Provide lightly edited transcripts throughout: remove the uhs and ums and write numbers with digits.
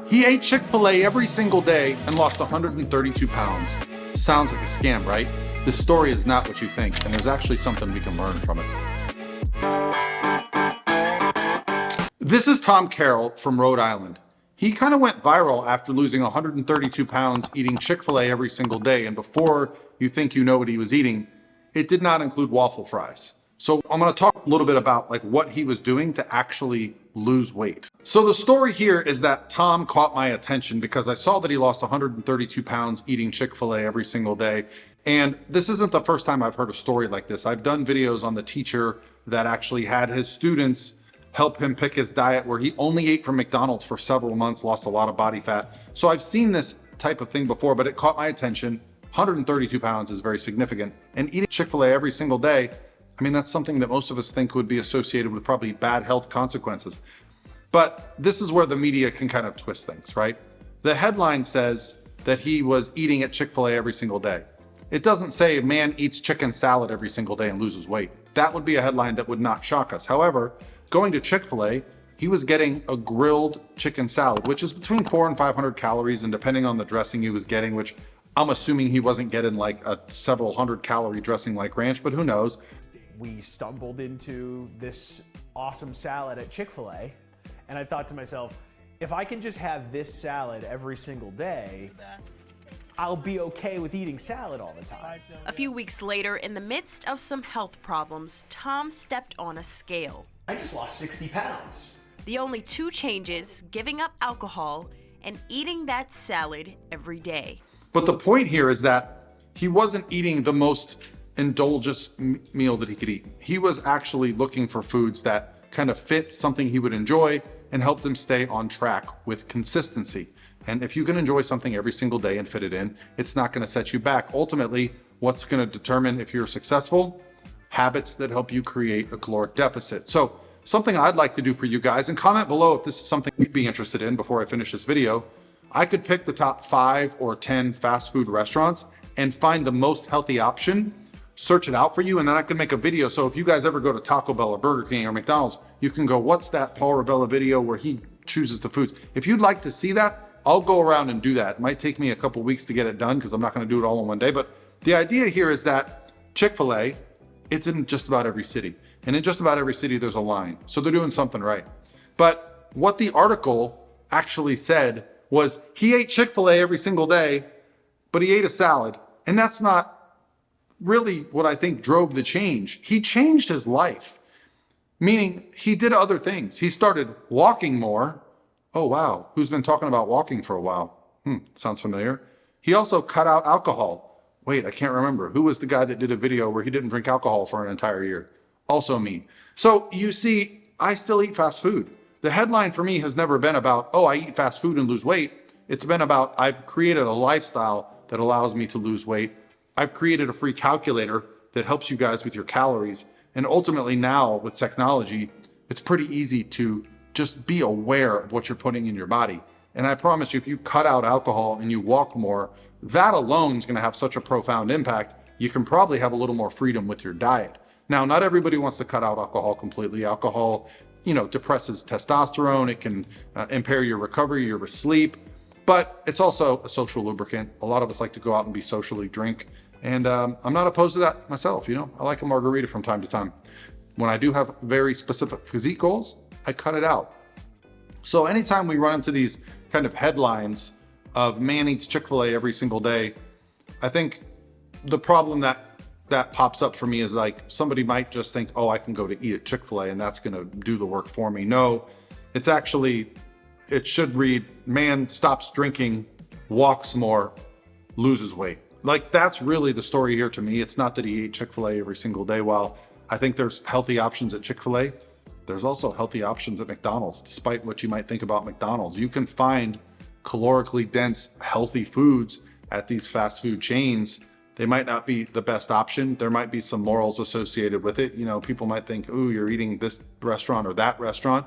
He ate Chic Fil A every single day and lost 132 pounds. Sounds like a scam, right? This story is not what you think, and there's actually something we can learn from it. This is Tom Carroll from Rhode Island. He kind of went viral after losing 132 pounds eating Chic Fil A every single day, and before you think you know what he was eating, it did not include waffle fries. So I'm going to talk a little bit about what he was doing to actually lose weight. So the story here is that Tom caught my attention because I saw that he lost 132 pounds eating Chic Fil A every single day. And this isn't the first time I've heard a story like this. I've done videos on the teacher that actually had his students help him pick his diet where he only ate from McDonald's for several months, lost a lot of body fat. So I've seen this type of thing before, but it caught my attention. 132 pounds is very significant. And eating Chic Fil A every single day, I mean, that's something that most of us think would be associated with probably bad health consequences. But this is where the media can kind of twist things, right? The headline says that he was eating at Chic Fil A every single day. It doesn't say a man eats chicken salad every single day and loses weight. That would be a headline that would not shock us. However, going to Chic Fil A, he was getting a grilled chicken salad, which is between 400 and 500 calories, and depending on the dressing he was getting, which I'm assuming he wasn't getting like a several hundred calorie dressing like ranch, but who knows? We stumbled into this awesome salad at Chic Fil A, and I thought to myself, if I can just have this salad every single day, I'll be okay with eating salad all the time. A few weeks later, in the midst of some health problems, Tom stepped on a scale. I just lost 60 pounds. The only two changes, giving up alcohol and eating that salad every day. But the point here is that he wasn't eating the most indulgent meal that he could eat. He was actually looking for foods that kind of fit something he would enjoy and helped him stay on track with consistency. And if you can enjoy something every single day and fit it in, it's not going to set you back. Ultimately, what's going to determine if you're successful? Habits that help you create a caloric deficit. So something I'd like to do for you guys, and comment below if this is something you'd be interested in before I finish this video. I could pick the top 5 or 10 fast food restaurants and find the most healthy option, search it out for you, and then I can make a video. So if you guys ever go to Taco Bell or Burger King or McDonald's, you can go, what's that Paul Ravella video where he chooses the foods? If you'd like to see that, I'll go around and do that. It might take me a couple weeks to get it done because I'm not going to do it all in one day. But the idea here is that Chic Fil A, it's in just about every city. And in just about every city, there's a line. So they're doing something right. But what the article actually said was he ate Chic Fil A every single day, but he ate a salad. And that's not really what I think drove the change. He changed his life, meaning he did other things. He started walking more. Oh, wow. Who's been talking about walking for a while? Sounds familiar. He also cut out alcohol. Wait, I can't remember. Who was the guy that did a video where he didn't drink alcohol for an entire year? Also me. So you see, I still eat fast food. The headline for me has never been about, oh, I eat fast food and lose weight. It's been about, I've created a lifestyle that allows me to lose weight. I've created a free calculator that helps you guys with your calories. And ultimately now with technology, it's pretty easy to just be aware of what you're putting in your body. And I promise you, if you cut out alcohol and you walk more, that alone is going to have such a profound impact. You can probably have a little more freedom with your diet. Now, not everybody wants to cut out alcohol completely. Alcohol, depresses testosterone. It can impair your recovery, your sleep, but it's also a social lubricant. A lot of us like to go out and be socially drink. And I'm not opposed to that myself. I like a margarita from time to time. When I do have very specific physique goals, I cut it out. So anytime we run into these kind of headlines of man eats Chic Fil A every single day, I think the problem that pops up for me is like somebody might just think, oh, I can go to eat at Chic Fil A and that's going to do the work for me. No, it should read, man stops drinking, walks more, loses weight. Like that's really the story here to me. It's not that he ate Chic Fil A every single day. While I think there's healthy options at Chic Fil A, there's also healthy options at McDonald's. Despite what you might think about McDonald's, you can find calorically dense, healthy foods at these fast food chains. They might not be the best option. There might be some morals associated with it. People might think, ooh, you're eating this restaurant or that restaurant.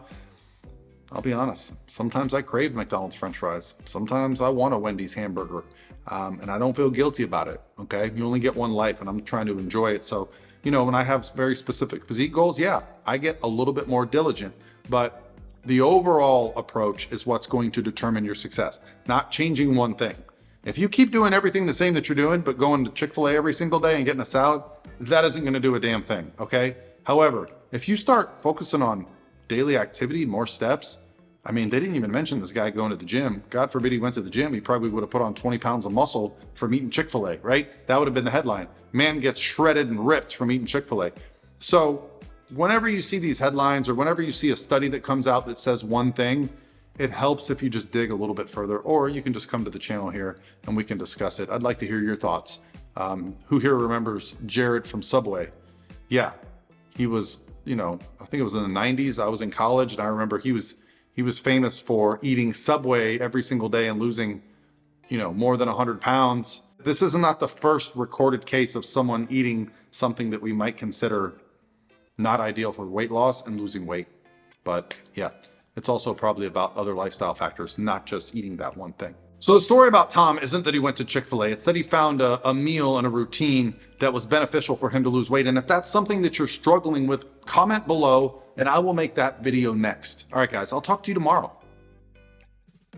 I'll be honest. Sometimes I crave McDonald's French fries. Sometimes I want a Wendy's hamburger. And I don't feel guilty about it. Okay. You only get one life and I'm trying to enjoy it. So, when I have very specific physique goals, yeah, I get a little bit more diligent, but The overall approach is what's going to determine your success, not changing one thing. If you keep doing everything the same that you're doing, but going to Chick Fil A every single day and getting a salad, that isn't going to do a damn thing, okay? However, if you start focusing on daily activity, more steps, I mean, they didn't even mention this guy going to the gym. God forbid he went to the gym. He probably would have put on 20 pounds of muscle from eating Chick Fil A, right? That would have been the headline. Man gets shredded and ripped from eating Chick Fil A. So whenever you see these headlines or whenever you see a study that comes out that says one thing, it helps if you just dig a little bit further, or you can just come to the channel here and we can discuss it. I'd like to hear your thoughts. Who here remembers Jared from Subway? Yeah, he was, I think it was in the 90s. I was in college and I remember he was famous for eating Subway every single day and losing, more than 100 pounds. This is not the first recorded case of someone eating something that we might consider not ideal for weight loss and losing weight. But yeah, it's also probably about other lifestyle factors, not just eating that one thing. So the story about Tom isn't that he went to Chick Fil A. It's that he found a meal and a routine that was beneficial for him to lose weight. And if that's something that you're struggling with, comment below and I will make that video next. All right, guys, I'll talk to you tomorrow.